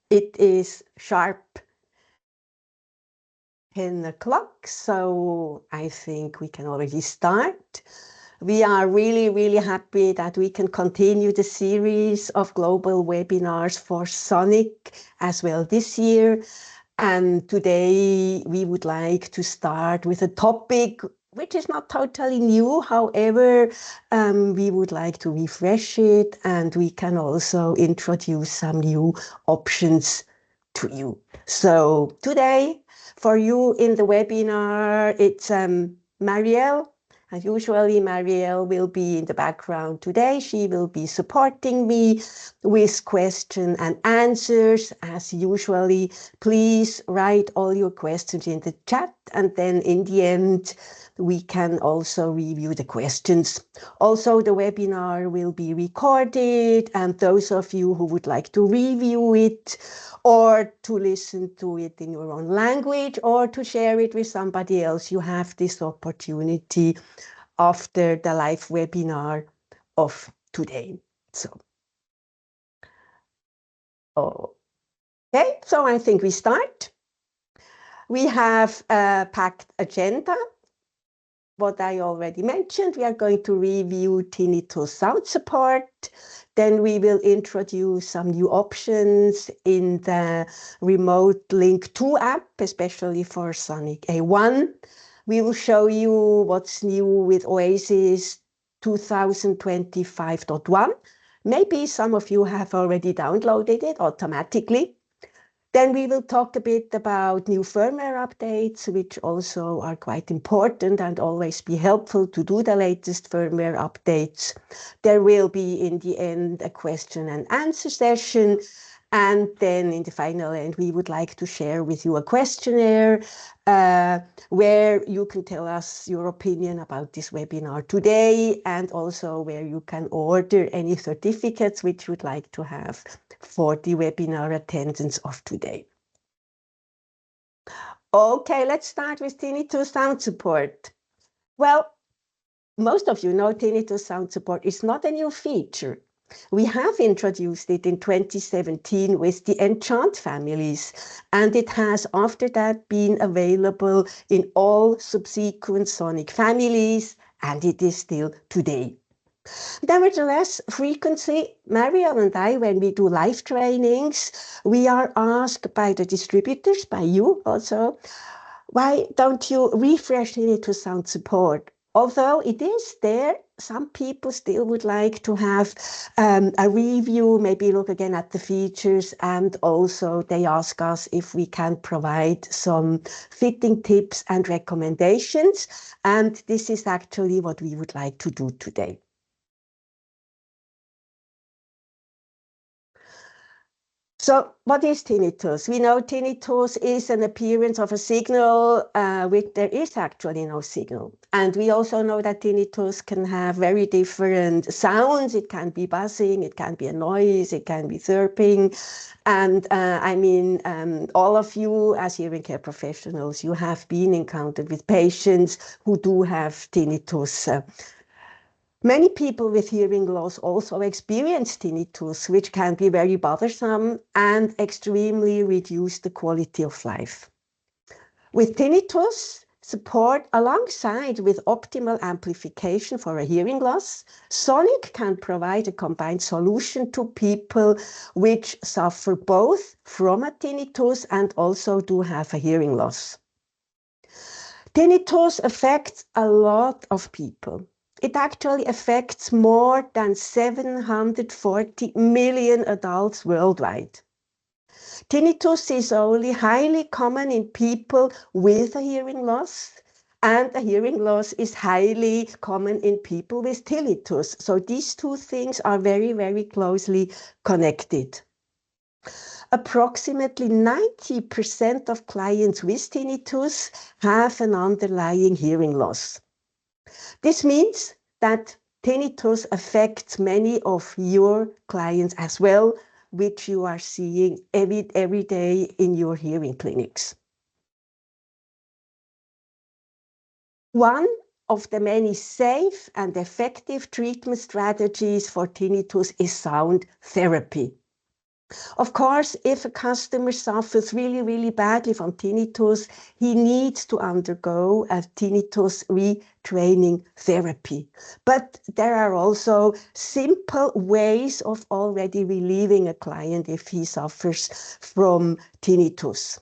It is sharp 10 o'clock, so I think we can already start. We are really, really happy that we can continue the series of global webinars for Sonic as well this year. And today we would like to start with a topic which is not totally new. However, we would like to refresh it, and we can also introduce some new options to you. So today, for you in the webinar, it's Marielle. And usually Marielle will be in the background today. She will be supporting me with questions and answers. As usually, please write all your questions in the chat, and then in the end, we can also review the questions. Also, the webinar will be recorded, and those of you who would like to review it or to listen to it in your own language or to share it with somebody else, you have this opportunity after the live webinar of today. So, okay, so I think we start. We have a packed agenda. What I already mentioned, we are going to review Tinnitus SoundSupport. Then we will introduce some new options in the RemoteLink 2 app, especially for Sonic A1. We will show you what's new with Oasis 2025.1. Maybe some of you have already downloaded it automatically. Then we will talk a bit about new firmware updates, which also are quite important and always be helpful to do the latest firmware updates. There will be, in the end, a question and answer session. And then in the final end, we would like to share with you a questionnaire where you can tell us your opinion about this webinar today, and also where you can order any certificates which you would like to have for the webinar attendance of today. Okay, let's start with Tinnitus SoundSupport. Well, most of you know Tinnitus SoundSupport is not a new feature. We have introduced it in 2017 with the Enchant families, and it has after that been available in all subsequent Sonic families, and it is still today. Nevertheless, frequently, Marielle and I, when we do live trainings, we are asked by the distributors, by you also, why don't you refresh it to SoundSupport? Although it is there, some people still would like to have a review, maybe look again at the features, and also they ask us if we can provide some fitting tips and recommendations. And this is actually what we would like to do today. So what is tinnitus? We know tinnitus is an appearance of a signal which there is actually no signal. And we also know that tinnitus can have very different sounds. It can be buzzing, it can be a noise, it can be chirping. And all of you as hearing care professionals, you have been encountered with patients who do have tinnitus. Many people with hearing loss also experience tinnitus, which can be very bothersome and extremely reduce the quality of life. With tinnitus support alongside with optimal amplification for a hearing loss, Sonic can provide a combined solution to people which suffer both from a tinnitus and also do have a hearing loss. Tinnitus affects a lot of people. It actually affects more than 740 million adults worldwide. Tinnitus is only highly common in people with a hearing loss, and a hearing loss is highly common in people with tinnitus. So these two things are very, very closely connected. Approximately 90% of clients with tinnitus have an underlying hearing loss. This means that tinnitus affects many of your clients as well, which you are seeing every day in your hearing clinics. One of the many safe and effective treatment strategies for tinnitus is sound therapy. Of course, if a customer suffers really, really badly from tinnitus, he needs to undergo a tinnitus retraining therapy. But there are also simple ways of already relieving a client if he suffers from tinnitus.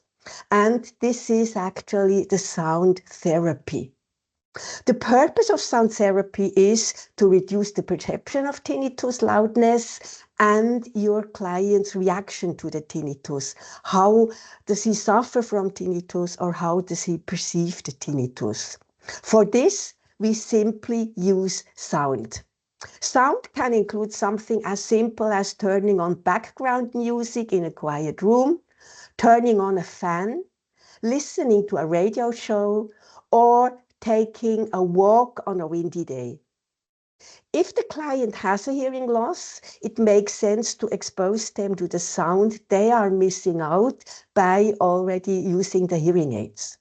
And this is actually the sound therapy. The purpose of sound therapy is to reduce the perception of tinnitus loudness and your client's reaction to the tinnitus. How does he suffer from tinnitus, or how does he perceive the tinnitus? For this, we simply use sound. Sound can include something as simple as turning on background music in a quiet room, turning on a fan, listening to a radio show, or taking a walk on a windy day. If the client has a hearing loss, it makes sense to expose them to the sound they are missing out by already using the hearing aids.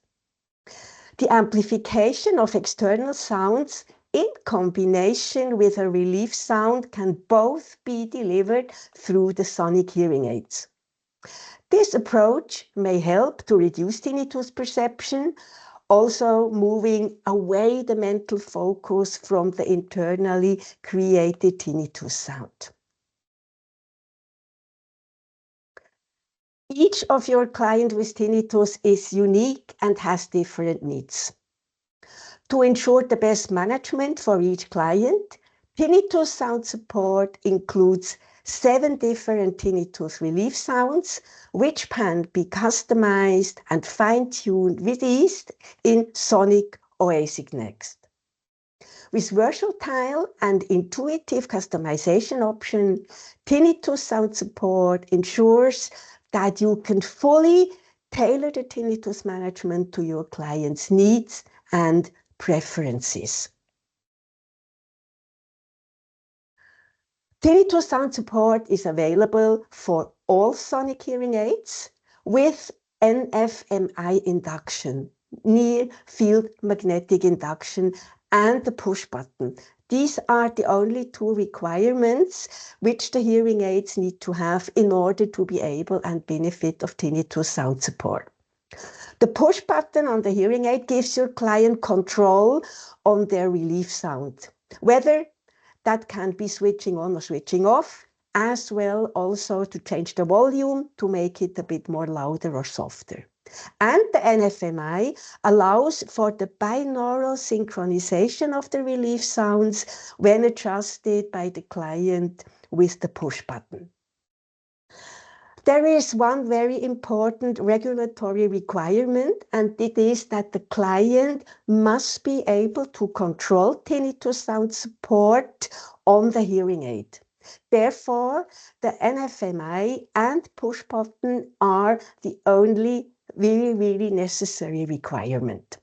The amplification of external sounds in combination with a relief sound can both be delivered through the sonic hearing aids. This approach may help to reduce tinnitus perception, also moving away the mental focus from the internally created tinnitus sound. Each of your clients with tinnitus is unique and has different needs. To ensure the best management for each client, Tinnitus SoundSupport includes 7 different tinnitus relief sounds, which can be customized and fine-tuned with ease in Sonic Oasisnxt. With versatile and intuitive customization option, Tinnitus SoundSupport ensures that you can fully tailor the tinnitus management to your client's needs and preferences. Tinnitus SoundSupport is available for all sonic hearing aids with NFMI induction, near field magnetic induction, and the push button. These are the only 2 requirements which the hearing aids need to have in order to be able and benefit of Tinnitus SoundSupport. The push button on the hearing aid gives your client control on their relief sound, whether that can be switching on or switching off, as well also to change the volume to make it a bit more louder or softer. And the NFMI allows for the binaural synchronization of the relief sounds when adjusted by the client with the push button. There is one very important regulatory requirement, and it is that the client must be able to control tinnitus SoundSupport on the hearing aid. Therefore, the NFMI and push button are the only really necessary requirement.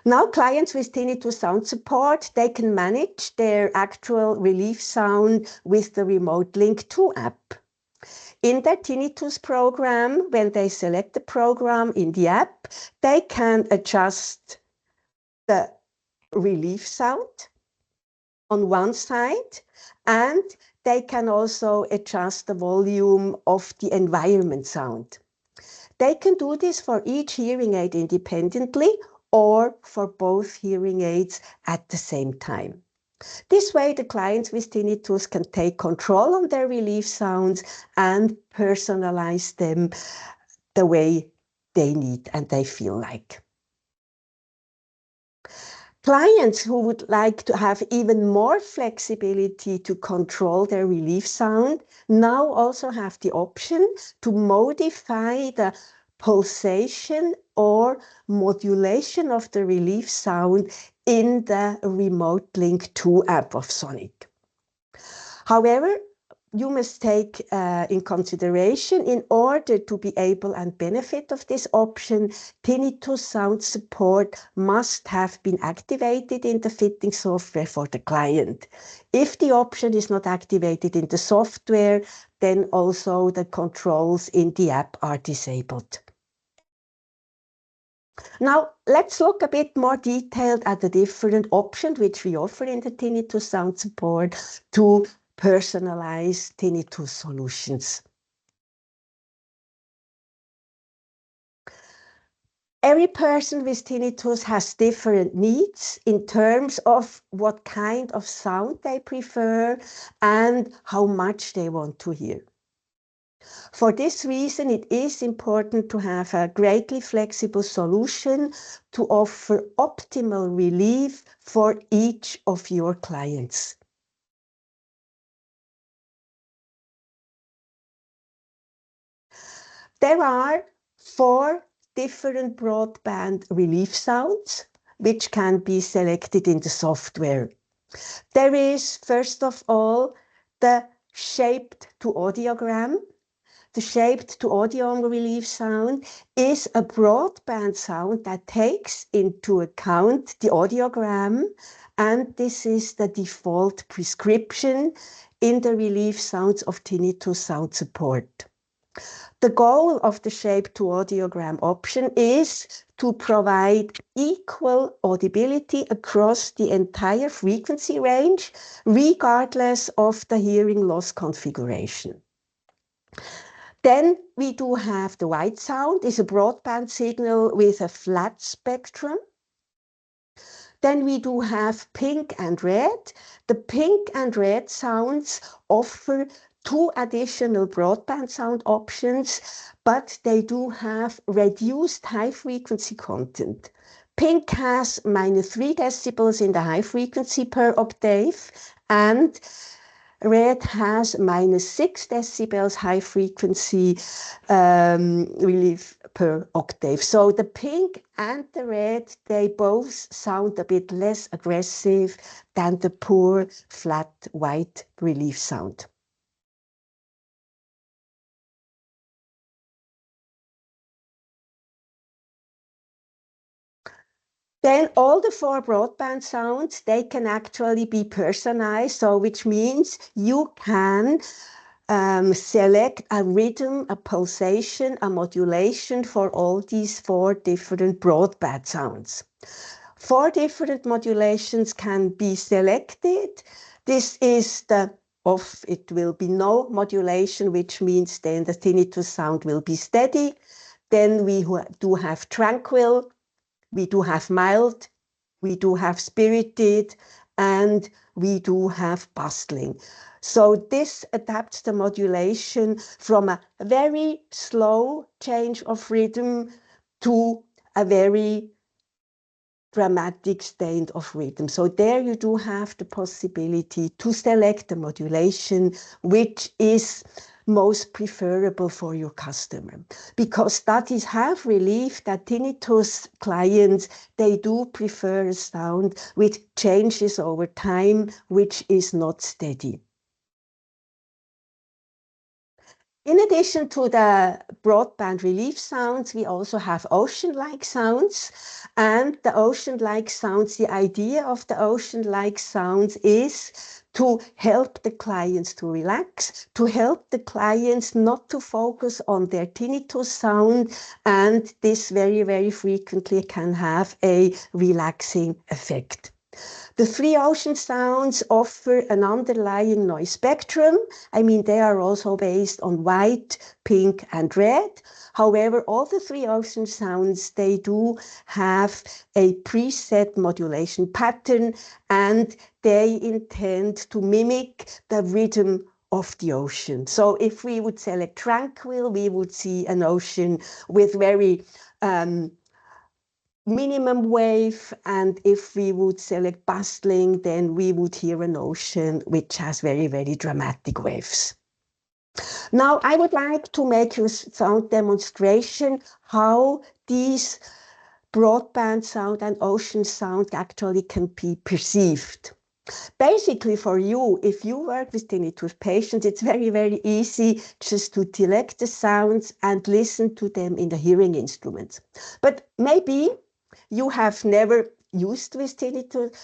Now, clients with Tinnitus SoundSupport, they can manage their actual relief sound with the RemoteLink 2 app. In their tinnitus program, when they select the program in the app, they can adjust the relief sound on one side, and they can also adjust the volume of the environment sound. They can do this for each hearing aid independently or for both hearing aids at the same time. This way, the clients with tinnitus can take control on their relief sounds and personalize them the way they need and they feel like. Clients who would like to have even more flexibility to control their relief sound now also have the option to modify the pulsation or modulation of the relief sound in the RemoteLink 2 app of Sonic. However, you must take in consideration, in order to be able and benefit of this option, Tinnitus SoundSupport must have been activated in the fitting software for the client. If the option is not activated in the software, then also the controls in the app are disabled. Now, let's look a bit more detailed at the different options which we offer in the Tinnitus SoundSupport to personalize tinnitus solutions. Every person with tinnitus has different needs in terms of what kind of sound they prefer and how much they want to hear. For this reason, it is important to have a greatly flexible solution to offer optimal relief for each of your clients. There are 4 different broadband relief sounds which can be selected in the software. There is, first of all, the shaped to audiogram. The shaped to audiogram relief sound is a broadband sound that takes into account the audiogram, and this is the default prescription in the relief sounds of Tinnitus SoundSupport. The goal of the shape to audiogram option is to provide equal audibility across the entire frequency range, regardless of the hearing loss configuration. Then we do have the white sound, is a broadband signal with a flat spectrum. Then we do have pink and red. The pink and red sounds offer 2 additional broadband sound options, but they do have reduced high frequency content. Pink has -3 decibels in the high frequency per octave, and red has -6 decibels high frequency relief per octave. So the pink and the red, they both sound a bit less aggressive than the poor flat white relief sound. Then all the 4 broadband sounds, they can actually be personalized, so which means you can select a rhythm, a pulsation, a modulation for all these 4 different broadband sounds. 4 different modulations can be selected. This is the off, it will be no modulation, which means then the tinnitus sound will be steady. Then we do have tranquil, we do have mild, we do have spirited, and we do have bustling. So this adapts the modulation from a very slow change of rhythm to a very dramatic state of rhythm. So there you do have the possibility to select the modulation which is most preferable for your customer. Because studies have relieved that tinnitus clients, they do prefer a sound which changes over time, which is not steady. In addition to the broadband relief sounds, we also have ocean-like sounds. And the ocean-like sounds, the idea of the ocean-like sounds is to help the clients to relax, to help the clients not to focus on their tinnitus sound. And this very, very frequently can have a relaxing effect. The 3 ocean sounds offer an underlying noise spectrum. I mean, they are also based on white, pink, and red. However, all the 3 ocean sounds, they do have a preset modulation pattern, and they intend to mimic the rhythm of the ocean. So if we would select tranquil, we would see an ocean with very minimum wave, and if we would select bustling, then we would hear an ocean which has very, very dramatic waves. Now, I would like to make you a sound demonstration how these broadband sound and ocean sound actually can be perceived. Basically, for you, if you work with tinnitus patients, it's very, very easy just to select the sounds and listen to them in the hearing instruments. But maybe you have never used with tinnitus,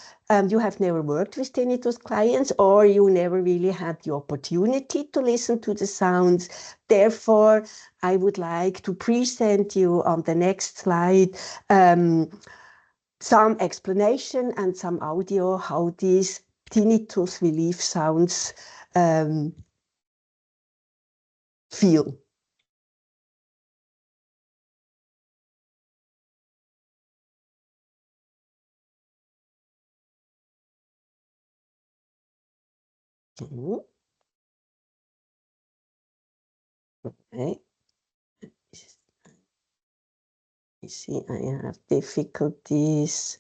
you have never worked with tinnitus clients, or you never really had the opportunity to listen to the sounds. Therefore, I would like to present you on the next slide some explanation and some audio how these tinnitus relief sounds feel. Okay. You see, I have difficulties.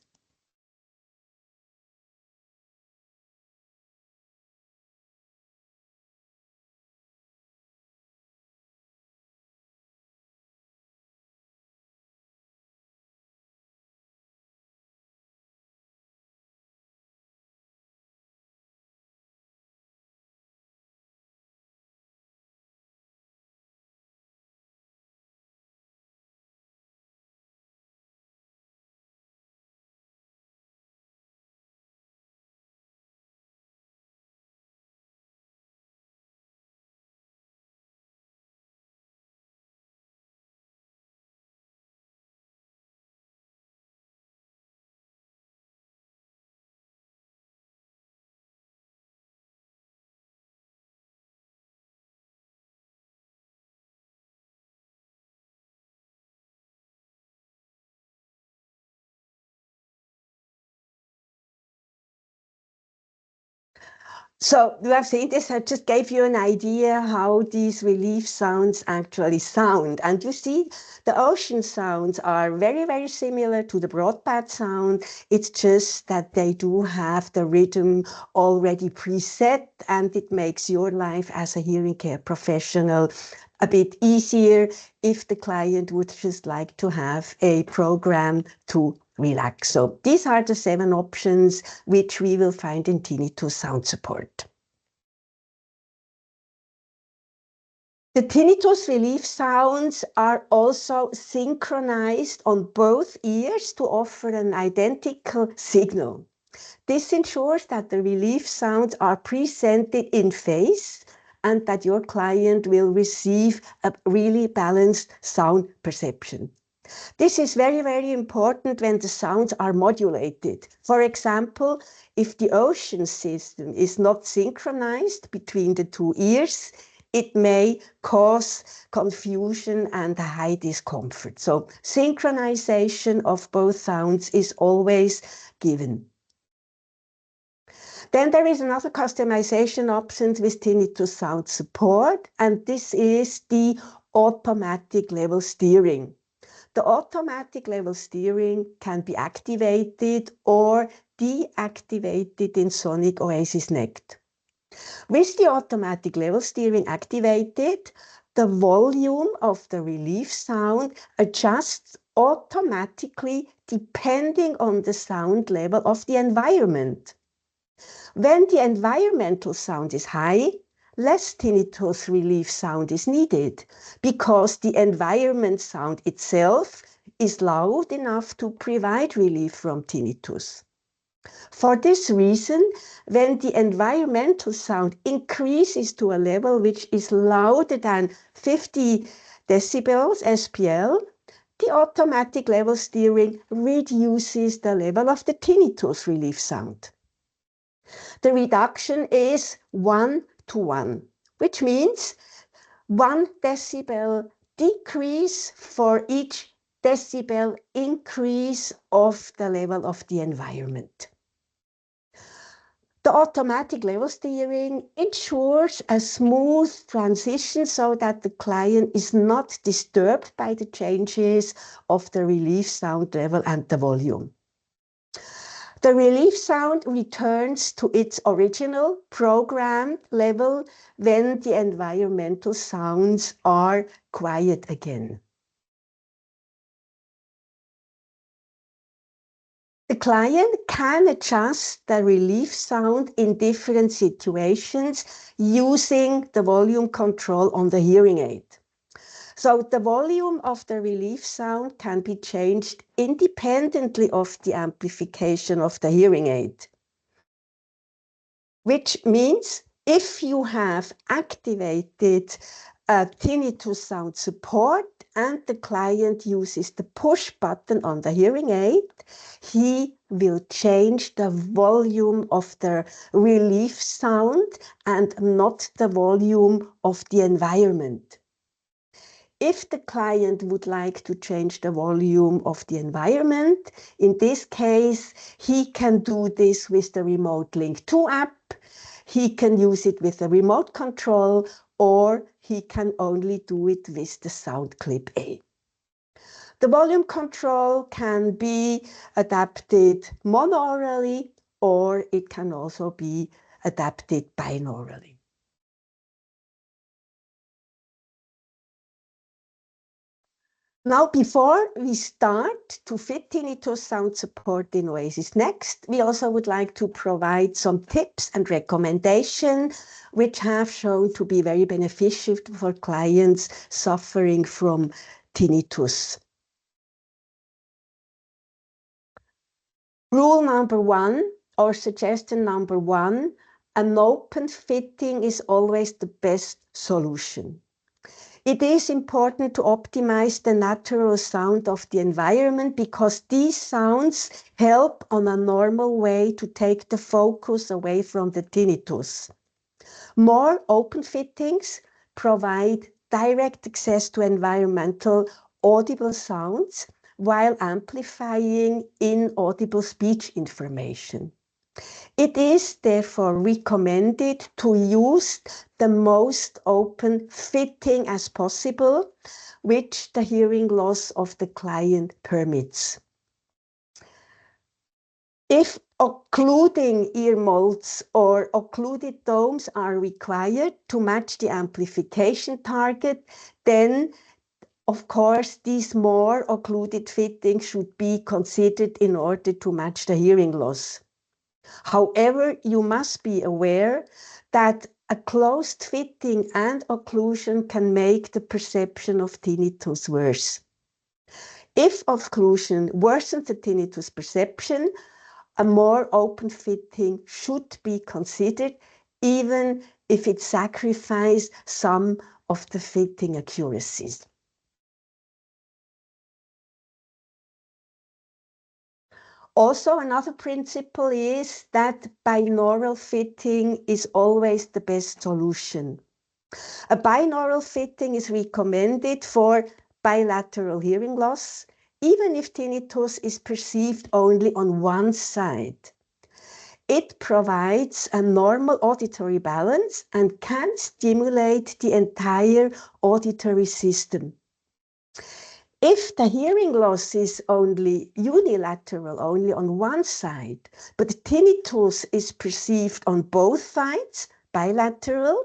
So you have seen this, I just gave you an idea how these relief sounds actually sound. And you see, the ocean sounds are very, very similar to the broadband sound. It's just that they do have the rhythm already preset, and it makes your life as a hearing care professional a bit easier if the client would just like to have a program to relax. So these are the 7 options which we will find in Tinnitus SoundSupport. The tinnitus relief sounds are also synchronized on both ears to offer an identical signal. This ensures that the relief sounds are presented in phase and that your client will receive a really balanced sound perception. This is very, very important when the sounds are modulated. For example, if the ocean system is not synchronized between the 2 ears, it may cause confusion and high discomfort. So synchronization of both sounds is always given. Then there is another customization option with Tinnitus SoundSupport, and this is the automatic level steering. The automatic level steering can be activated or deactivated in Sonic Oasisnxt. With the automatic level steering activated, the volume of the relief sound adjusts automatically depending on the sound level of the environment. When the environmental sound is high, less tinnitus relief sound is needed because the environment sound itself is loud enough to provide relief from tinnitus. For this reason, when the environmental sound increases to a level which is louder than 50 decibels SPL, the automatic level steering reduces the level of the tinnitus relief sound. The reduction is 1:1, which means 1 decibel decrease for each decibel increase of the level of the environment. The automatic level steering ensures a smooth transition so that the client is not disturbed by the changes of the relief sound level and the volume. The relief sound returns to its original programmed level when the environmental sounds are quiet again. The client can adjust the relief sound in different situations using the volume control on the hearing aid. So the volume of the relief sound can be changed independently of the amplification of the hearing aid. Which means if you have activated Tinnitus SoundSupport and the client uses the push button on the hearing aid, he will change the volume of the relief sound and not the volume of the environment. If the client would like to change the volume of the environment, in this case, he can do this with the RemoteLink 2 app. He can use it with a remote control, or he can only do it with the Sound Clip A. The volume control can be adapted monoaurally, or it can also be adapted binaurally. Now, before we start to fit Tinnitus SoundSupport in Oasisnxt, we also would like to provide some tips and recommendations which have shown to be very beneficial for clients suffering from tinnitus. Rule number 1, or suggestion number 1, an open fitting is always the best solution. It is important to optimize the natural sound of the environment because these sounds help on a normal way to take the focus away from the tinnitus. More open fittings provide direct access to environmental audible sounds while amplifying inaudible speech information. It is therefore recommended to use the most open fitting as possible, which the hearing loss of the client permits. If occluding ear molds or occluded domes are required to match the amplification target, then of course, these more occluded fittings should be considered in order to match the hearing loss. However, you must be aware that a closed fitting and occlusion can make the perception of tinnitus worse. If occlusion worsens the tinnitus perception, a more open fitting should be considered, even if it sacrifices some of the fitting accuracies. Also, another principle is that binaural fitting is always the best solution. A binaural fitting is recommended for bilateral hearing loss, even if tinnitus is perceived only on one side. It provides a normal auditory balance and can stimulate the entire auditory system. If the hearing loss is only unilateral, only on one side, but tinnitus is perceived on both sides, bilateral,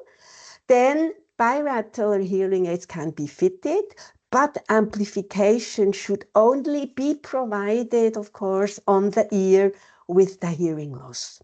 then bilateral hearing aids can be fitted, but amplification should only be provided, of course, on the ear with the hearing loss.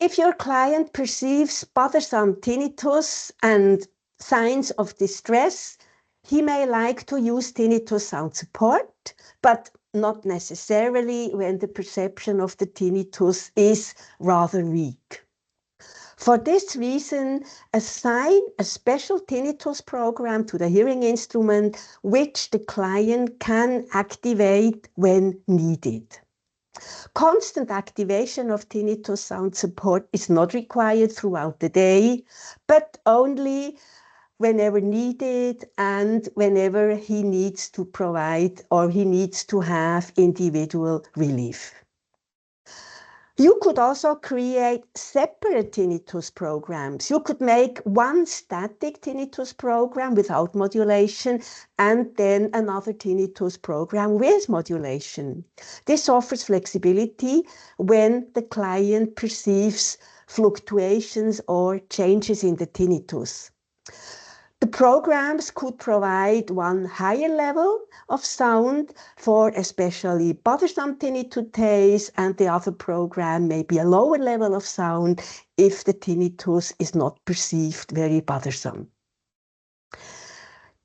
If your client perceives bothersome tinnitus and signs of distress, he may like to use Tinnitus SoundSupport, but not necessarily when the perception of the tinnitus is rather weak. For this reason, assign a special tinnitus program to the hearing instrument, which the client can activate when needed. Constant activation of Tinnitus SoundSupport is not required throughout the day, but only whenever needed and whenever he needs to provide or he needs to have individual relief. You could also create separate tinnitus programs. You could make one static tinnitus program without modulation and then another tinnitus program with modulation. This offers flexibility when the client perceives fluctuations or changes in the tinnitus. The programs could provide one higher level of sound for especially bothersome tinnitus, and the other program may be a lower level of sound if the tinnitus is not perceived very bothersome.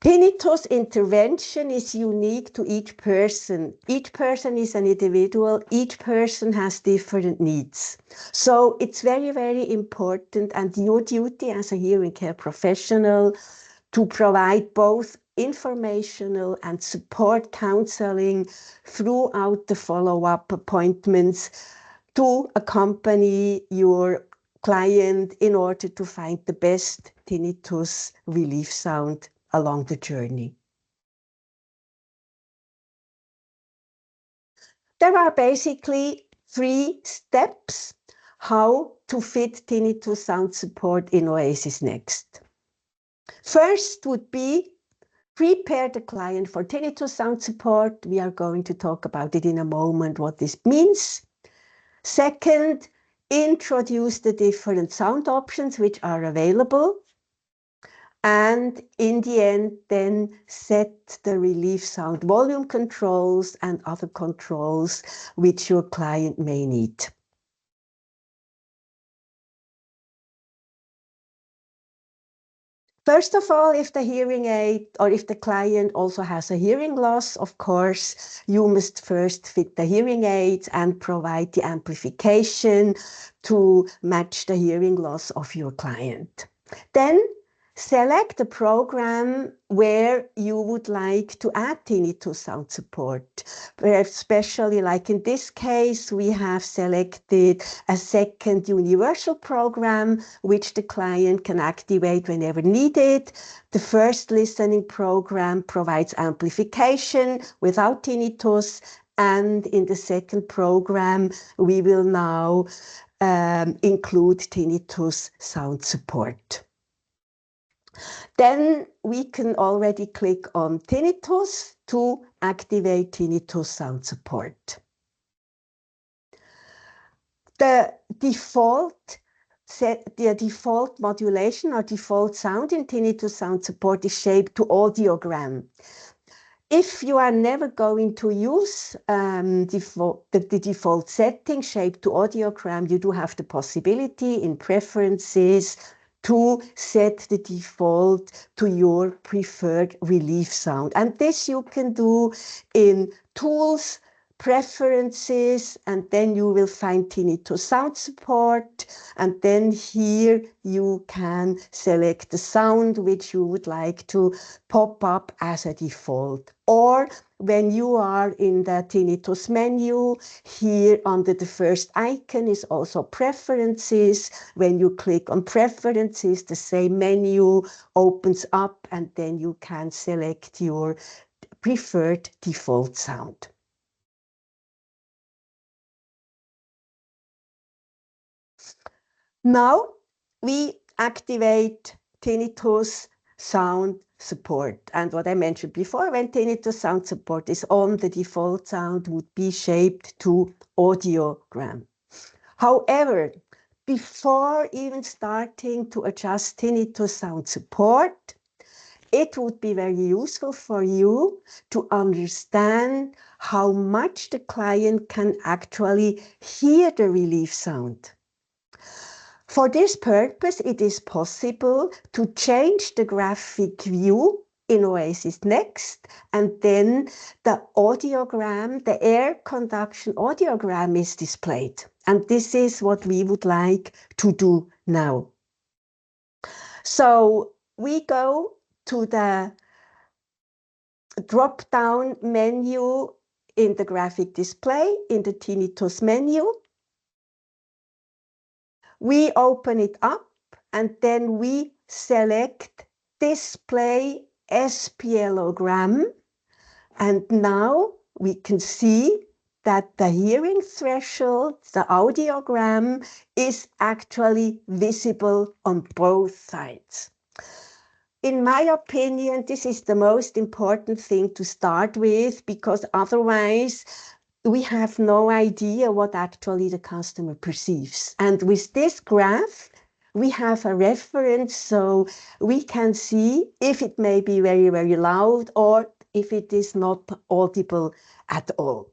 Tinnitus intervention is unique to each person. Each person is an individual. Each person has different needs. So it's very, very important, and your duty as a hearing care professional to provide both informational and support counseling throughout the follow-up appointments to accompany your client in order to find the best tinnitus relief sound along the journey. There are basically 3 steps how to fit Tinnitus SoundSupport in Oasisnxt. First would be prepare the client for Tinnitus SoundSupport. We are going to talk about it in a moment, what this means. Second, introduce the different sound options which are available. And in the end, then set the relief sound volume controls and other controls which your client may need. First of all, if the hearing aid or if the client also has a hearing loss, of course, you must first fit the hearing aids and provide the amplification to match the hearing loss of your client. Then select the program where you would like to add Tinnitus SoundSupport. Especially like in this case, we have selected a second universal program, which the client can activate whenever needed. The first listening program provides amplification without tinnitus, and in the second program, we will now include Tinnitus SoundSupport. Then we can already click on Tinnitus to activate Tinnitus SoundSupport. The default modulation or default sound in Tinnitus SoundSupport is shaped to audiogram. If you are never going to use the default setting shaped to audiogram, you do have the possibility in preferences to set the default to your preferred relief sound. And this you can do in Tools, Preferences, and then you will find Tinnitus SoundSupport. And then here you can select the sound which you would like to pop up as a default. Or when you are in the Tinnitus menu, here under the first icon is also Preferences. When you click on Preferences, the same menu opens up, and then you can select your preferred default sound. Now we activate Tinnitus SoundSupport. And what I mentioned before, when Tinnitus SoundSupport is on, the default sound would be shaped to audiogram. However, before even starting to adjust Tinnitus SoundSupport, it would be very useful for you to understand how much the client can actually hear the relief sound. For this purpose, it is possible to change the graphic view in Oasisnxt, and then the audiogram, the air conduction audiogram is displayed. And this is what we would like to do now. So we go to the drop-down menu in the graphic display, in the Tinnitus menu. We open it up, and then we select Display SPLogram. And now we can see that the hearing threshold, the audiogram, is actually visible on both sides. In my opinion, this is the most important thing to start with, because otherwise we have no idea what actually the customer perceives. And with this graph, we have a reference, so we can see if it may be very, very loud or if it is not audible at all.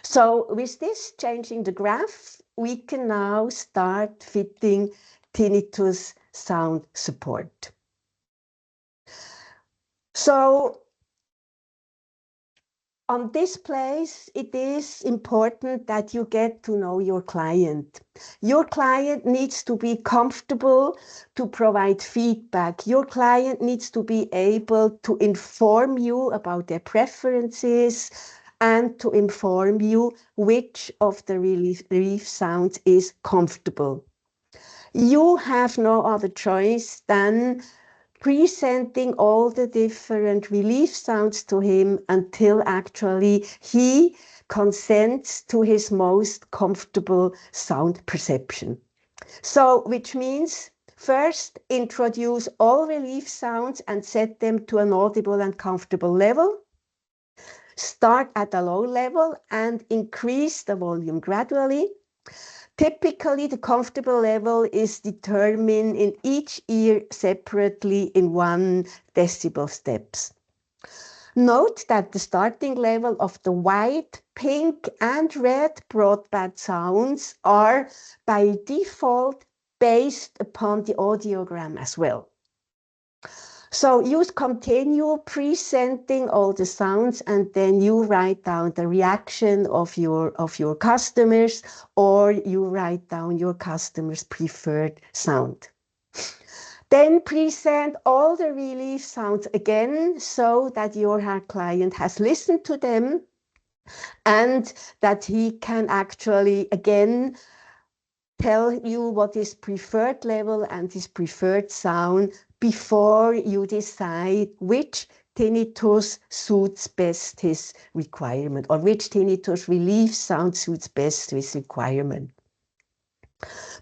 So with this changing the graph, we can now start fitting Tinnitus SoundSupport. So on this place, it is important that you get to know your client. Your client needs to be comfortable to provide feedback. Your client needs to be able to inform you about their preferences and to inform you which of the relief sounds is comfortable. You have no other choice than presenting all the different relief sounds to him until actually he consents to his most comfortable sound perception. So, which means first introduce all relief sounds and set them to an audible and comfortable level. Start at a low level and increase the volume gradually. Typically, the comfortable level is determined in each ear separately in 1 decibel steps. Note that the starting level of the white, pink, and red broadband sounds are by default based upon the audiogram as well. So you continue presenting all the sounds and then you write down the reaction of your customers, or you write down your customer's preferred sound. Then present all the relief sounds again so that your client has listened to them and that he can actually again tell you what is preferred level and his preferred sound before you decide which tinnitus suits best his requirement, or which tinnitus relief sound suits best his requirement.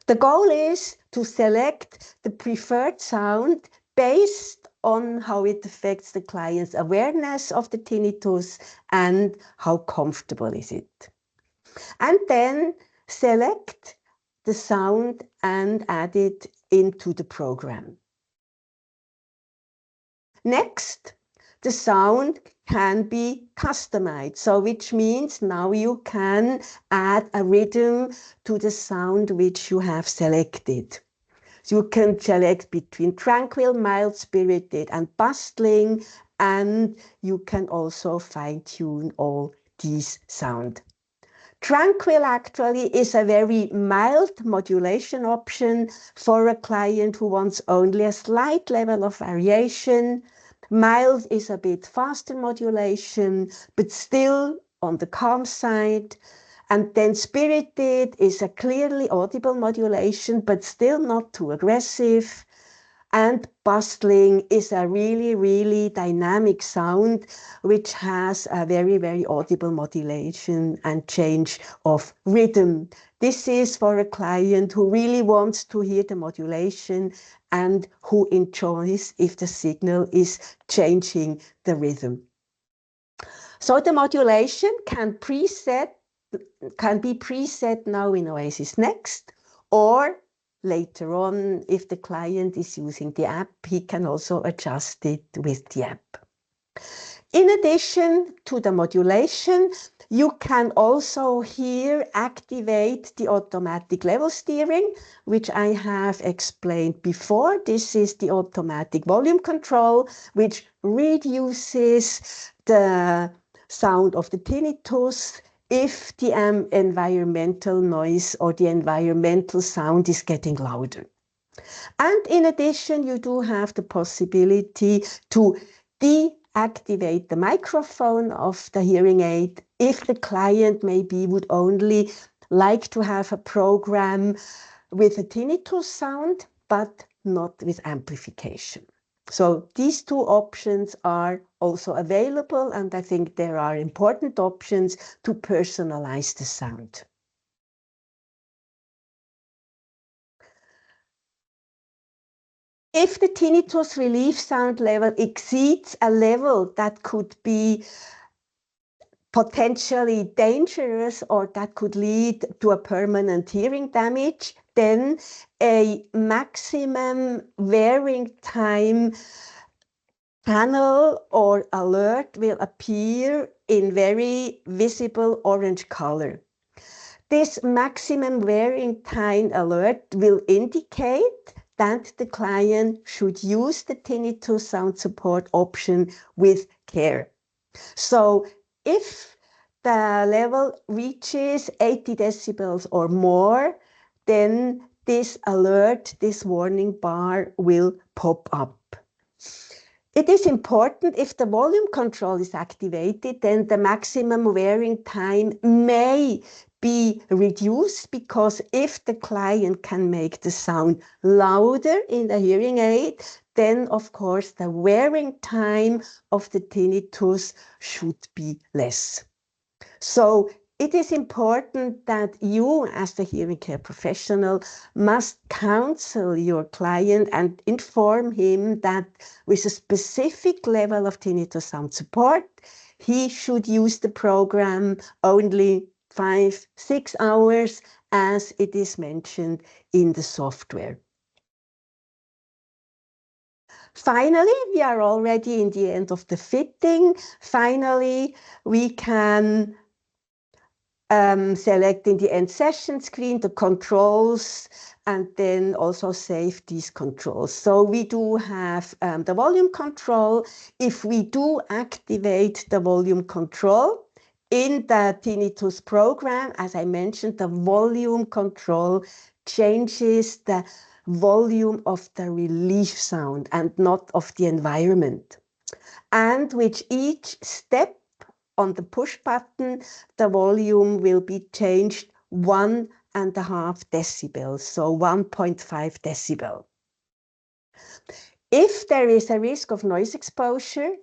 The goal is to select the preferred sound based on how it affects the client's awareness of the tinnitus and how comfortable is it. And then select the sound and add it into the program. Next, the sound can be customized, so which means now you can add a rhythm to the sound which you have selected. So you can select between tranquil, mild-spirited, and bustling, and you can also fine-tune all these sounds. Tranquil actually is a very mild modulation option for a client who wants only a slight level of variation. Mild is a bit faster modulation, but still on the calm side. And then spirited is a clearly audible modulation, but still not too aggressive. And bustling is a really, really dynamic sound, which has a very, very audible modulation and change of rhythm. This is for a client who really wants to hear the modulation and who enjoys if the signal is changing the rhythm. So the modulation can be preset now in Oasisnxt, or later on, if the client is using the app, he can also adjust it with the app. In addition to the modulation, you can also here activate the automatic level steering, which I have explained before. This is the automatic volume control, which reduces the sound of the tinnitus if the environmental noise or the environmental sound is getting louder. And in addition, you do have the possibility to deactivate the microphone of the hearing aid if the client maybe would only like to have a program with a tinnitus sound, but not with amplification. So these two options are also available, and I think there are important options to personalize the sound. If the tinnitus relief sound level exceeds a level that could be potentially dangerous or that could lead to a permanent hearing damage, then a maximum wearing time panel or alert will appear in very visible orange color. This maximum wearing time alert will indicate that the client should use the Tinnitus SoundSupport option with care. So if the level reaches 80 decibels or more, then this alert, this warning bar will pop up. It is important if the volume control is activated, then the maximum wearing time may be reduced, because if the client can make the sound louder in the hearing aid, then of course the wearing time of the tinnitus should be less. So it is important that you, as the hearing care professional, must counsel your client and inform him that with a specific level of tinnitus sound support, he should use the program only 5-6 hours, as it is mentioned in the software. Finally, we are already in the end of the fitting. Finally, we can select in the end session screen the controls and then also save these controls. So we do have the volume control. If we do activate the volume control in the tinnitus program, as I mentioned, the volume control changes the volume of the relief sound and not of the environment. And with each step on the push button, the volume will be changed 1.5 decibels, so 1.5 decibel. If there is a risk of noise exposure,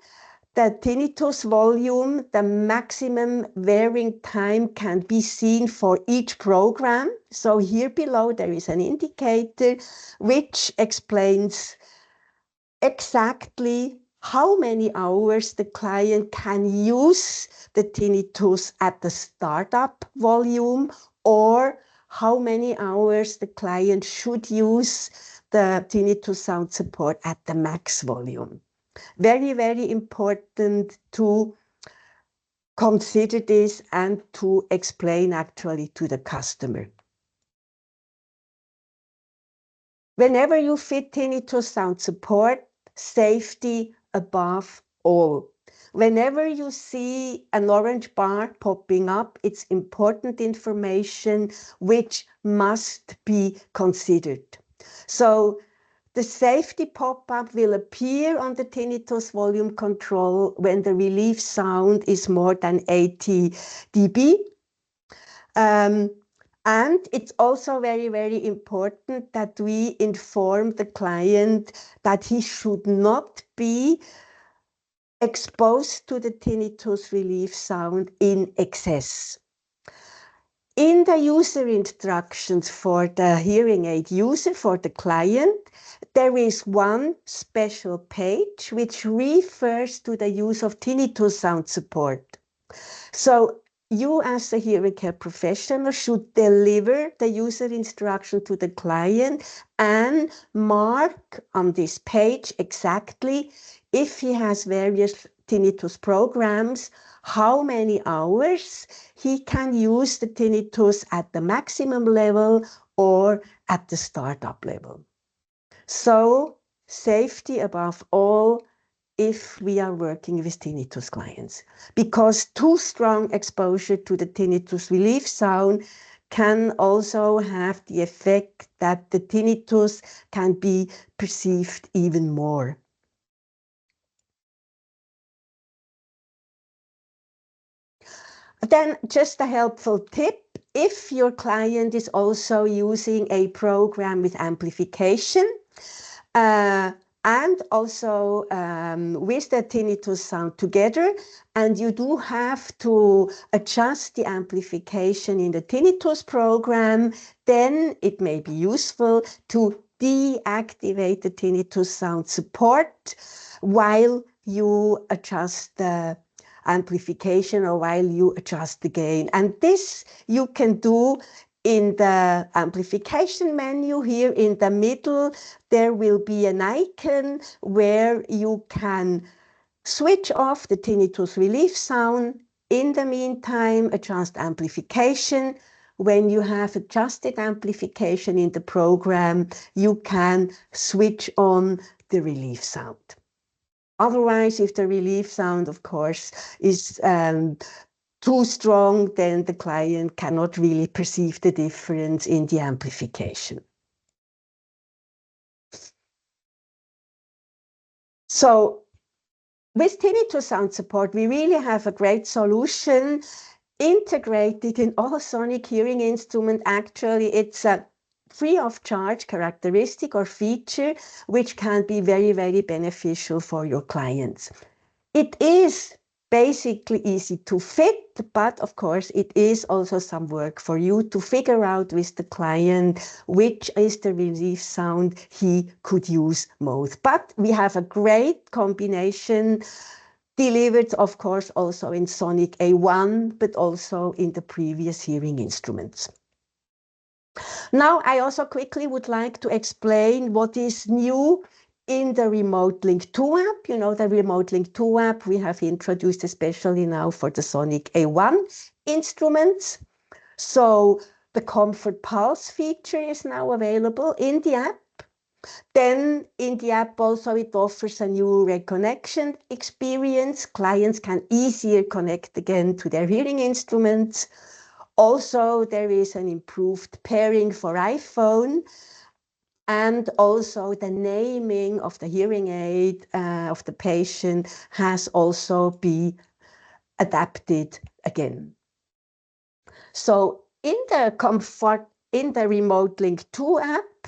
the tinnitus volume, the maximum wearing time, can be seen for each program. So here below there is an indicator which explains exactly how many hours the client can use the tinnitus at the startup volume, or how many hours the client should use the tinnitus sound support at the max volume. Very, very important to consider this and to explain actually to the customer. Whenever you fit tinnitus sound support, safety above all. Whenever you see an orange bar popping up, it's important information which must be considered. So the safety pop-up will appear on the tinnitus volume control when the relief sound is more than 80 dB. And it's also very, very important that we inform the client that he should not be exposed to the tinnitus relief sound in excess. In the user instructions for the hearing aid user, for the client, there is one special page which refers to the use of tinnitus sound support. So you, as a hearing care professional, should deliver the user instruction to the client and mark on this page exactly, if he has various tinnitus programs, how many hours he can use the tinnitus at the maximum level or at the startup level. So safety above all if we are working with tinnitus clients, because too strong exposure to the tinnitus relief sound can also have the effect that the tinnitus can be perceived even more. Then just a helpful tip, if your client is also using a program with amplification, and also with the tinnitus sound together, and you do have to adjust the amplification in the tinnitus program, then it may be useful to deactivate the tinnitus sound support while you adjust the amplification or while you adjust the gain. And this you can do in the amplification menu. Here in the middle, there will be an icon where you can switch off the tinnitus relief sound. In the meantime, adjust amplification. When you have adjusted amplification in the program, you can switch on the relief sound. Otherwise, if the relief sound, of course, is too strong, then the client cannot really perceive the difference in the amplification. So with Tinnitus SoundSupport, we really have a great solution integrated in all sonic hearing instruments. Actually, it's a free of charge characteristic or feature which can be very, very beneficial for your clients. It is basically easy to fit, but of course it is also some work for you to figure out with the client which is the relief sound he could use most. But we have a great combination delivered, of course, also in Sonic A1, but also in the previous hearing instruments. Now, I also quickly would like to explain what is new in the RemoteLink 2 app. You know, the RemoteLink 2 app we have introduced especially now for the Sonic A1 instruments. So the Comfort Pulse feature is now available in the app. Then in the app also it offers a new reconnection experience. Clients can easier connect again to their hearing instruments. Also, there is an improved pairing for iPhone, and also the naming of the hearing aid of the patient has also been adapted again. So in the RemoteLink 2 app,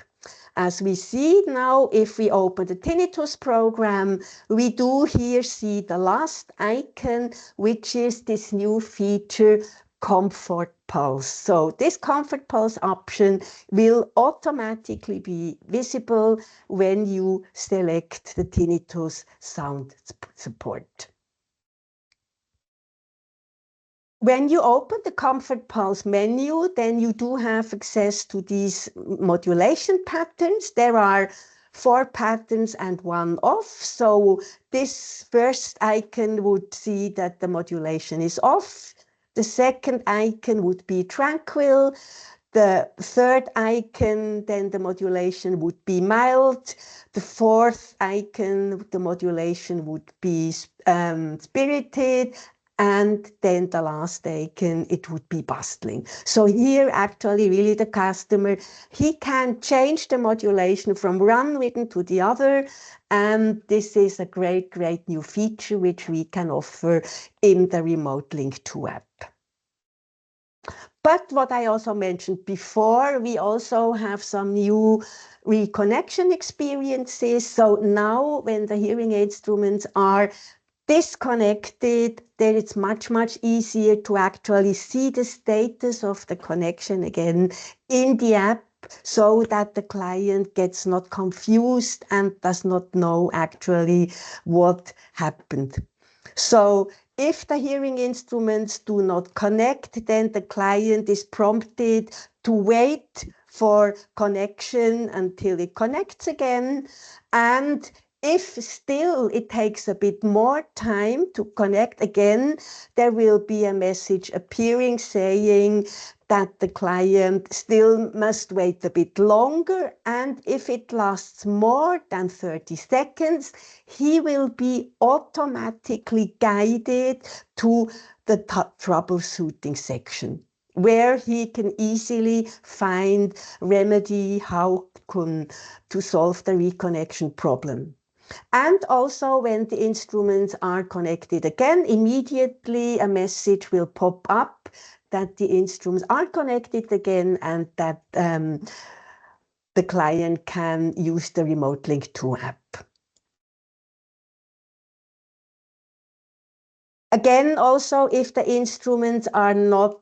as we see now, if we open the tinnitus program, we do here see the last icon, which is this new feature, Comfort Pulse. So this Comfort Pulse option will automatically be visible when you select the Tinnitus SoundSupport. When you open the Comfort Pulse menu, then you do have access to these modulation patterns. There are 4 patterns and 1 off. So this first icon would see that the modulation is off. The second icon would be tranquil. The third icon, then the modulation would be mild. The fourth icon, the modulation would be spirited. And then the last icon, it would be bustling. So here, actually, really the customer, he can change the modulation from one rhythm to the other. And this is a great, great new feature which we can offer in the RemoteLink 2 app. But what I also mentioned before, we also have some new reconnection experiences. So now when the hearing instruments are disconnected, then it's much, much easier to actually see the status of the connection again in the app, so that the client gets not confused and does not know actually what happened. So if the hearing instruments do not connect, then the client is prompted to wait for connection until it connects again. And if still it takes a bit more time to connect again, there will be a message appearing saying that the client still must wait a bit longer. And if it lasts more than 30 seconds, he will be automatically guided to the troubleshooting section, where he can easily find remedy to solve the reconnection problem. And also when the instruments are connected again, immediately a message will pop up that the instruments are connected again and that the client can use the RemoteLink 2 app. Again, also, if the instruments are not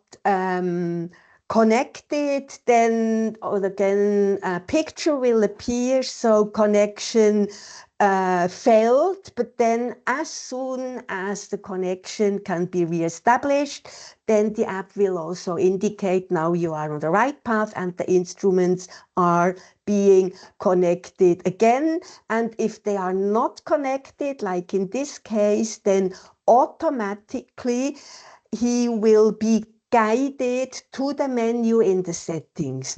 connected, then again a picture will appear. So connection failed, but then as soon as the connection can be reestablished, then the app will also indicate now you are on the right path and the instruments are being connected again. And if they are not connected, like in this case, then automatically he will be guided to the menu in the settings.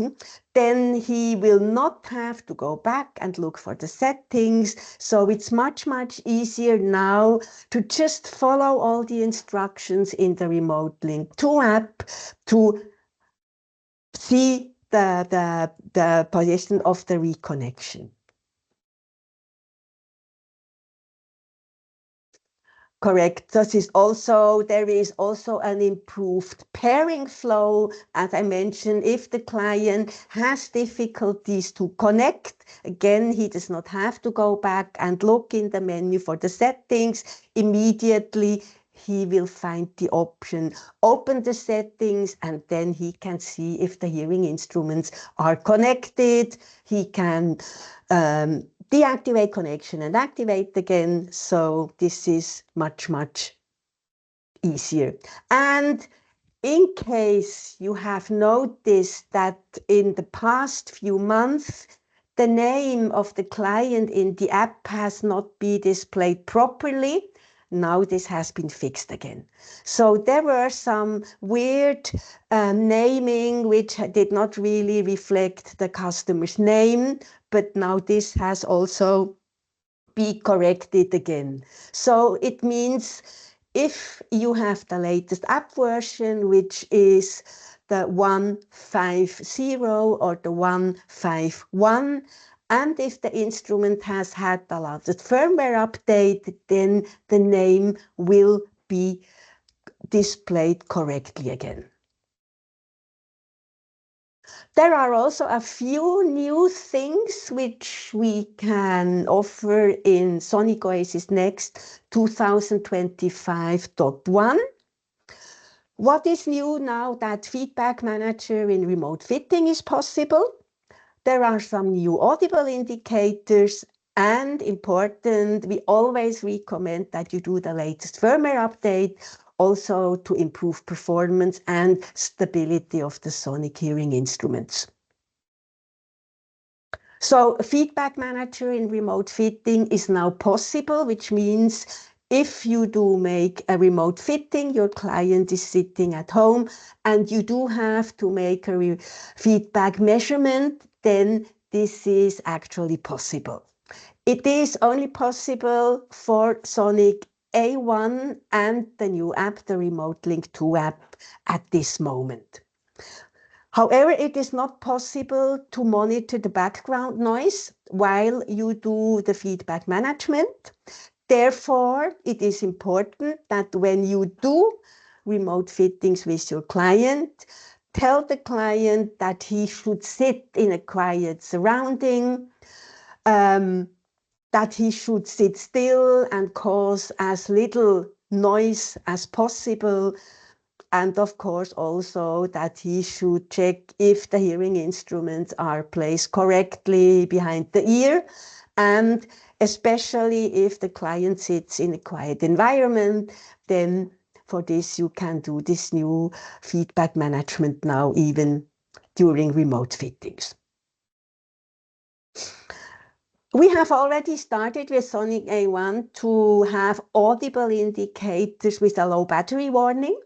Then he will not have to go back and look for the settings. So it's much, much easier now to just follow all the instructions in the RemoteLink 2 app to see the position of the reconnection. Correct. There is also an improved pairing flow. As I mentioned, if the client has difficulties to connect, again, he does not have to go back and look in the menu for the settings. Immediately, he will find the option, open the settings, and then he can see if the hearing instruments are connected. He can deactivate connection and activate again. So this is much, much easier. And in case you have noticed that in the past few months, the name of the client in the app has not been displayed properly, now this has been fixed again. So there were some weird naming which did not really reflect the customer's name, but now this has also been corrected again. So it means if you have the latest app version, which is the 150 or the 151, and if the instrument has had the latest firmware update, then the name will be displayed correctly again. There are also a few new things which we can offer in Sonic Oasisnxt 2025.1. What is new now that Feedback Manager in remote fitting is possible? There are some new audible indicators, and important, we always recommend that you do the latest firmware update also to improve performance and stability of the sonic hearing instruments. So Feedback Manager in remote fitting is now possible, which means if you do make a remote fitting, your client is sitting at home and you do have to make a feedback measurement, then this is actually possible. It is only possible for Sonic A1 and the new app, the RemoteLink 2 app, at this moment. However, it is not possible to monitor the background noise while you do the feedback management. Therefore, it is important that when you do remote fittings with your client, tell the client that he should sit in a quiet surrounding, that he should sit still and cause as little noise as possible. And of course, also that he should check if the hearing instruments are placed correctly behind the ear, and especially if the client sits in a quiet environment, then for this you can do this new feedback management now even during remote fittings. We have already started with Sonic A1 to have audible indicators with a low battery warning.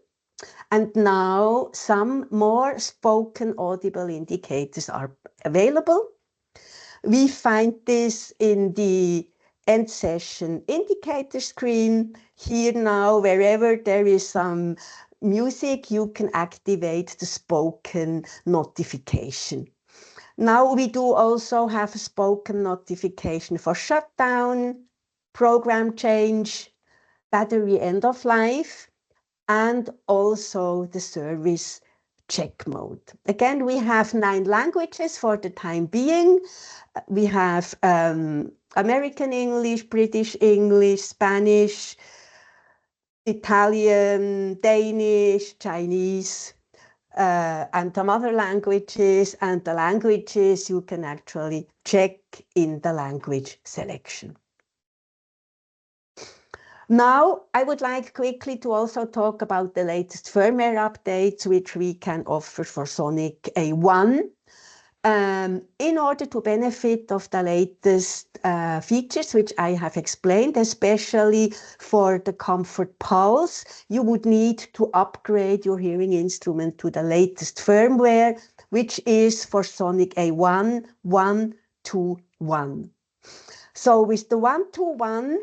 And now some more spoken audible indicators are available. We find this in the end session indicator screen. Here now, wherever there is some music, you can activate the spoken notification. Now we do also have a spoken notification for shutdown, program change, battery end of life, and also the service check mode. Again, we have 9 languages for the time being. We have American English, British English, Spanish, Italian, Danish, Chinese, and some other languages. And the languages you can actually check in the language selection. Now, I would like quickly to also talk about the latest firmware updates, which we can offer for Sonic A1. In order to benefit of the latest features, which I have explained, especially for the Comfort Pulse, you would need to upgrade your hearing instrument to the latest firmware, which is for Sonic A1 121. So with the 121,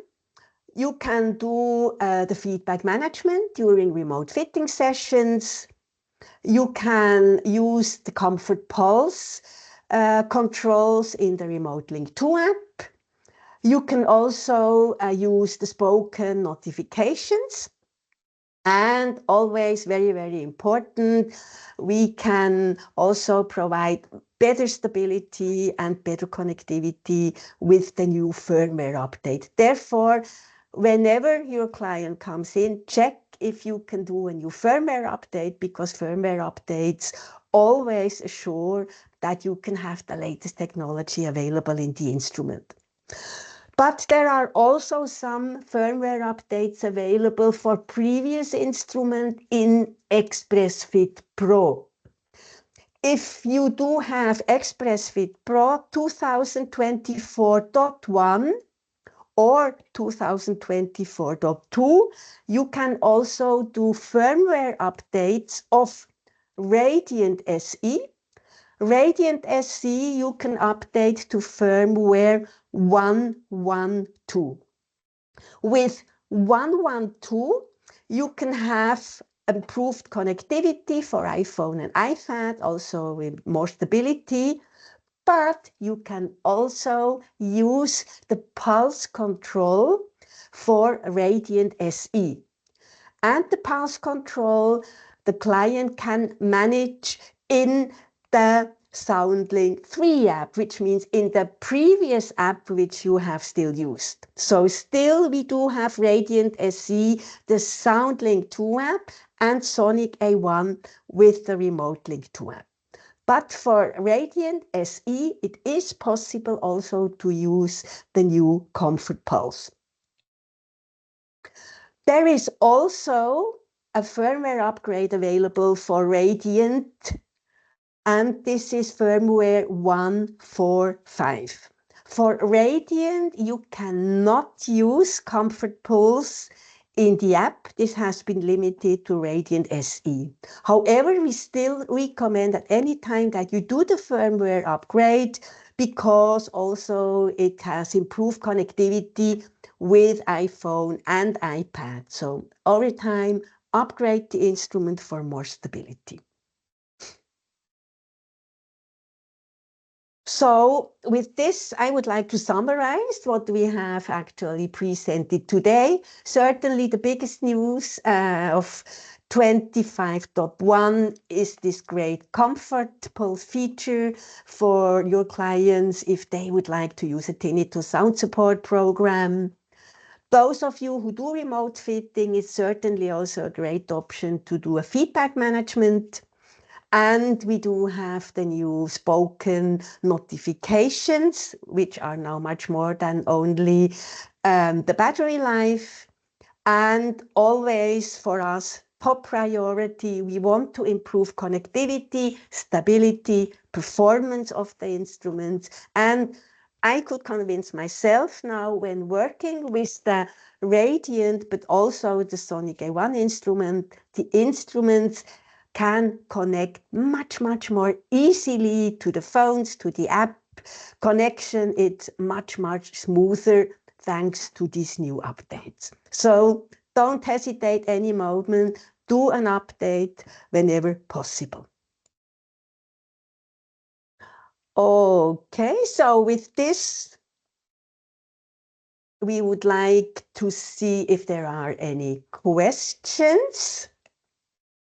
you can do the feedback management during remote fitting sessions. You can use the Comfort Pulse controls in the RemoteLink 2 app. You can also use the spoken notifications. And always very, very important, we can also provide better stability and better connectivity with the new firmware update. Therefore, whenever your client comes in, check if you can do a new firmware update, because firmware updates always assure that you can have the latest technology available in the instrument. But there are also some firmware updates available for previous instrument in ExpressFit Pro. If you do have ExpressFit Pro 2024.1 or 2024.2, you can also do firmware updates of Radiant SE. Radiant SE you can update to firmware 112. With 112, you can have improved connectivity for iPhone and iPad, also with more stability, but you can also use the pulse control for Radiant SE. And the pulse control, the client can manage in the SoundLink 3 app, which means in the previous app which you have still used. So still we do have Radiant SE, the SoundLink 2 app, and Sonic A1 with the RemoteLink 2 app. But for Radiant SE, it is possible also to use the new Comfort Pulse. There is also a firmware upgrade available for Radiant, and this is firmware 145. For Radiant, you cannot use Comfort Pulse in the app. This has been limited to Radiant SE. However, we still recommend at any time that you do the firmware upgrade, because also it has improved connectivity with iPhone and iPad. So every time, upgrade the instrument for more stability. So with this, I would like to summarize what we have actually presented today. Certainly the biggest news of 25.1 is this great Comfort Pulse feature for your clients if they would like to use a Tinnitus SoundSupport program. Those of you who do remote fitting, is certainly also a great option to do a feedback management. And we do have the new spoken notifications, which are now much more than only the battery life. And always for us, top priority, we want to improve connectivity, stability, performance of the instruments. And I could convince myself now when working with the Radiant, but also the Sonic A1 instrument, the instruments can connect much more easily to the phones, to the app. Connection, it's much smoother thanks to these new updates. So don't hesitate any moment, do an update whenever possible. Okay, so with this, we would like to see if there are any questions.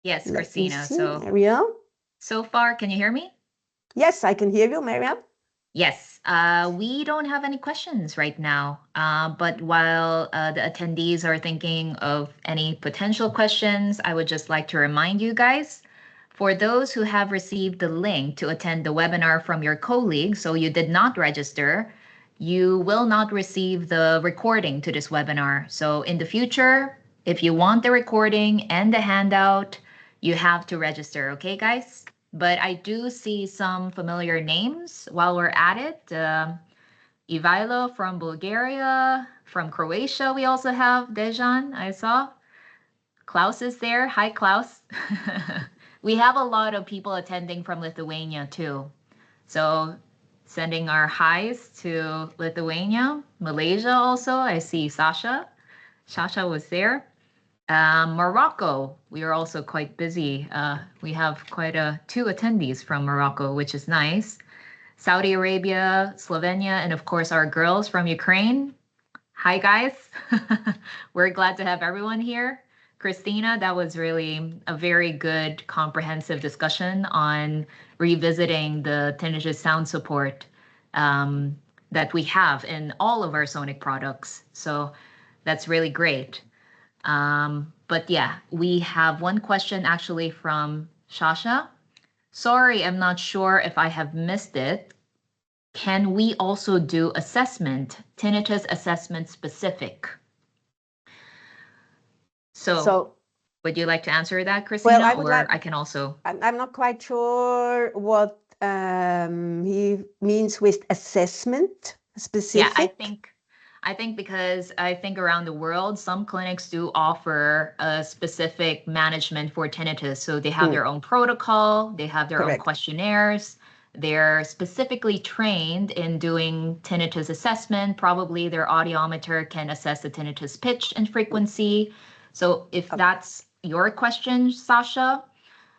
Yes, Christina. Marielle? So far, can you hear me? Yes, I can hear you, Marielle. Yes, we don't have any questions right now. But while the attendees are thinking of any potential questions, I would just like to remind you guys, for those who have received the link to attend the webinar from your colleague, so you did not register, you will not receive the recording to this webinar. So in the future, if you want the recording and the handout, you have to register, okay, guys? But I do see some familiar names while we're at it. Ivailo from Bulgaria, from Croatia, we also have Dejan, I saw. Klaus is there. Hi, Klaus. We have a lot of people attending from Lithuania too. So sending our highs to Lithuania, Malaysia also. I see Sasha. Sasha was there. Morocco, we are also quite busy. We have quite two attendees from Morocco, which is nice. Saudi Arabia, Slovenia, and of course our girls from Ukraine. Hi, guys. We're glad to have everyone here. Christina, that was really a very good comprehensive discussion on revisiting the Tinnitus SoundSupport that we have in all of our Sonic products. So that's really great. But yeah, we have one question actually from Shasha. Sorry, I'm not sure if I have missed it. Can we also do assessment, tinnitus assessment specific? So would you like to answer that, Christina? Well, I would or I can also. I'm not quite sure what he means with assessment specific. Yeah, I think because I think around the world, some clinics do offer a specific management for tinnitus. So they have their own protocol, they have their own questionnaires. They're specifically trained in doing tinnitus assessment. Probably their audiometer can assess the tinnitus pitch and frequency. So if that's your question, Sasha,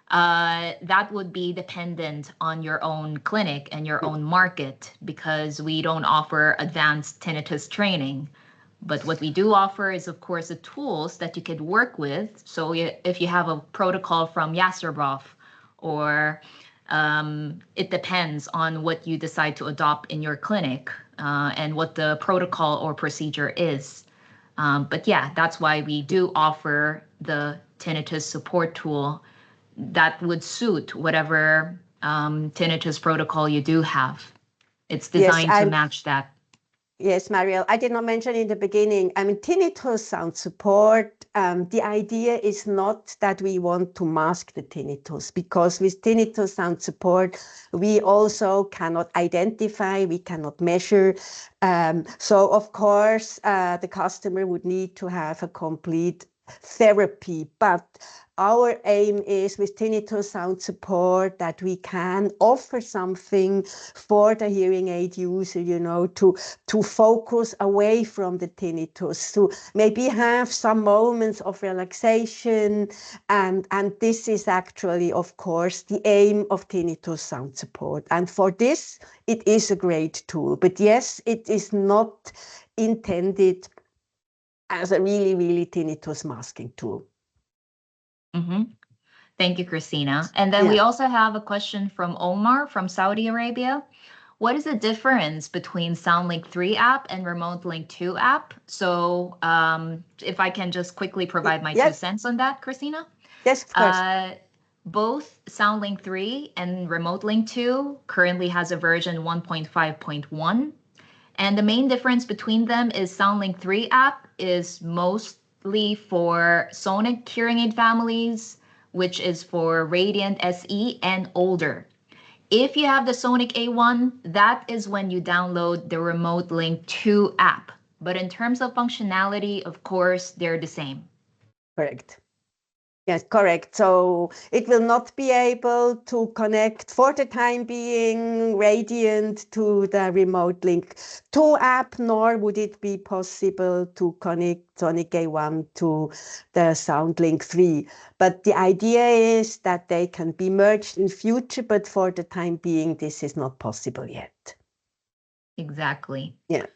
that would be dependent on your own clinic and your own market, because we don't offer advanced tinnitus training. But what we do offer is, of course, the tools that you could work with. So if you have a protocol from Yasserbov, or it depends on what you decide to adopt in your clinic and what the protocol or procedure is. But yeah, that's why we do offer the tinnitus support tool that would suit whatever tinnitus protocol you do have. It's designed to match that. Yes, Marielle, I did not mention in the beginning, I mean, Tinnitus SoundSupport, the idea is not that we want to mask the tinnitus, because with Tinnitus SoundSupport, we also cannot identify, we cannot measure. So of course, the customer would need to have a complete therapy, but our aim is with Tinnitus SoundSupport that we can offer something for the hearing aid user, you know, to focus away from the tinnitus, to maybe have some moments of relaxation. And this is actually, of course, the aim of Tinnitus SoundSupport. And for this, it is a great tool. But yes, it is not intended as a really, really tinnitus masking tool. Mm-hmm. Thank you, Christina. And then we also have a question from Omar from Saudi Arabia. What is the difference between SoundLink 3 app and RemoteLink 2 app? So if I can just quickly provide my 2 cents on that, Christina? Yes, of course. Both SoundLink 3 and RemoteLink 2 currently has a version 1.5.1. And the main difference between them is SoundLink 3 app is mostly for Sonic hearing aid families, which is for Radiant SE and older. If you have the Sonic A1, that is when you download the RemoteLink 2 app. But in terms of functionality, of course, they're the same. Correct. Yes, correct. So it will not be able to connect for the time being Radiant to the RemoteLink 2 app, nor would it be possible to connect Sonic A1 to the SoundLink 3. But the idea is that they can be merged in future, but for the time being, this is not possible yet. Exactly. Yeah.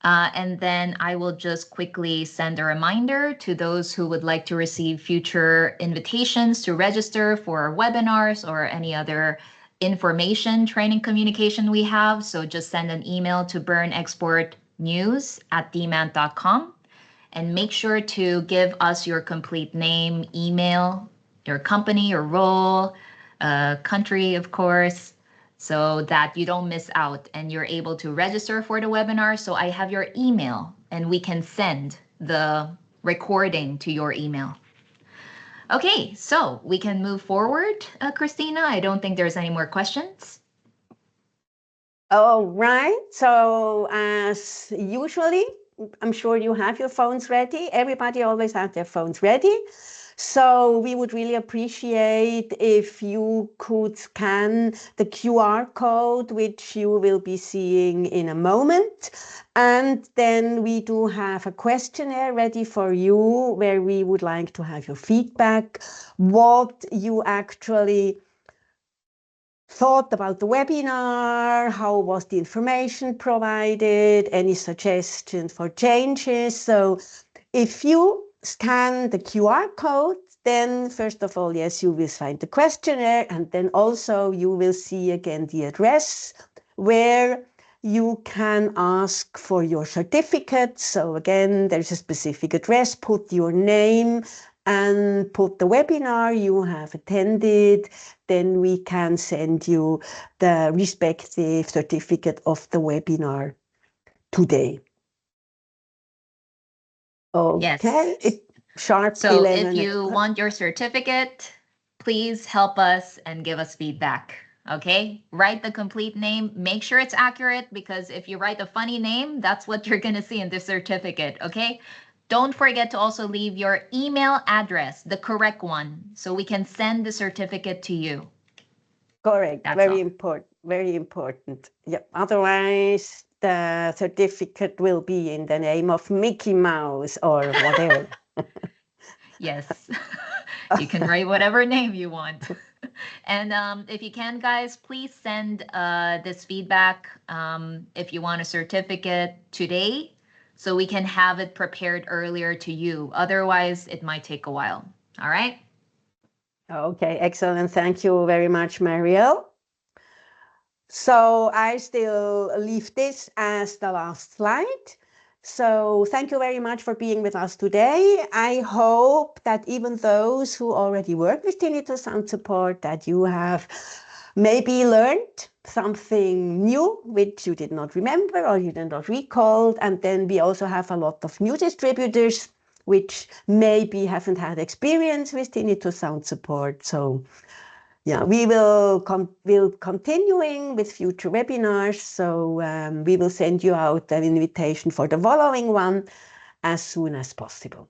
And then I will just quickly send a reminder to those who would like to receive future invitations to register for webinars or any other information training communication we have. So just send an email to burnexportnews@demand.com and make sure to give us your complete name, email, your company, your role, country, of course, so that you don't miss out and you're able to register for the webinar. So I have your email and we can send the recording to your email. Okay, so we can move forward, Christina. I don't think there's any more questions. All right. So as usually, I'm sure you have your phones ready. Everybody always has their phones ready. So we would really appreciate if you could scan the QR code, which you will be seeing in a moment. And then we do have a questionnaire ready for you where we would like to have your feedback, what you actually thought about the webinar, how was the information provided, any suggestions for changes. So if you scan the QR code, then first of all, yes, you will find the questionnaire, and then also you will see again the address where you can ask for your certificate. So again, there's a specific address, put your name and put the webinar you have attended, then we can send you the respective certificate of the webinar today. Okay, Yes. sharp So 11. if you want your certificate, please help us and give us feedback. Okay, write the complete name. Make sure it's accurate, because if you write a funny name, that's what you're going to see in the certificate. Okay, don't forget to also leave your email address, the correct one, so we can send the certificate to you. Correct. That's Very all. important. Very important. Yep. Otherwise, the certificate will be in the name of Mickey Mouse or whatever. Yes, you can write whatever name you want. And if you can, guys, please send this feedback if you want a certificate today, so we can have it prepared earlier to you. Otherwise, it might take a while. All right? Okay, excellent. Thank you very much, Marielle. So I still leave this as the last slide. So thank you very much for being with us today. I hope that even those who already work with Tinnitus SoundSupport, that you have maybe learned something new which you did not remember or you did not recall. And then we also have a lot of new distributors which maybe haven't had experience with Tinnitus SoundSupport. So yeah, we will continuing with future webinars. So we will send you out an invitation for the following one as soon as possible.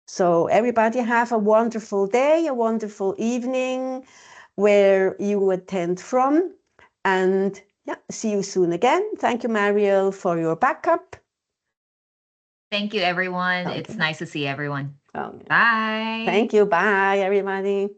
So everybody have a wonderful day, a wonderful evening where you attend from. And yeah, see you soon again. Thank you, Mariel, for your backup. Thank you, everyone. Okay. It's nice to see everyone. Okay. Bye. Thank you. Bye, everybody.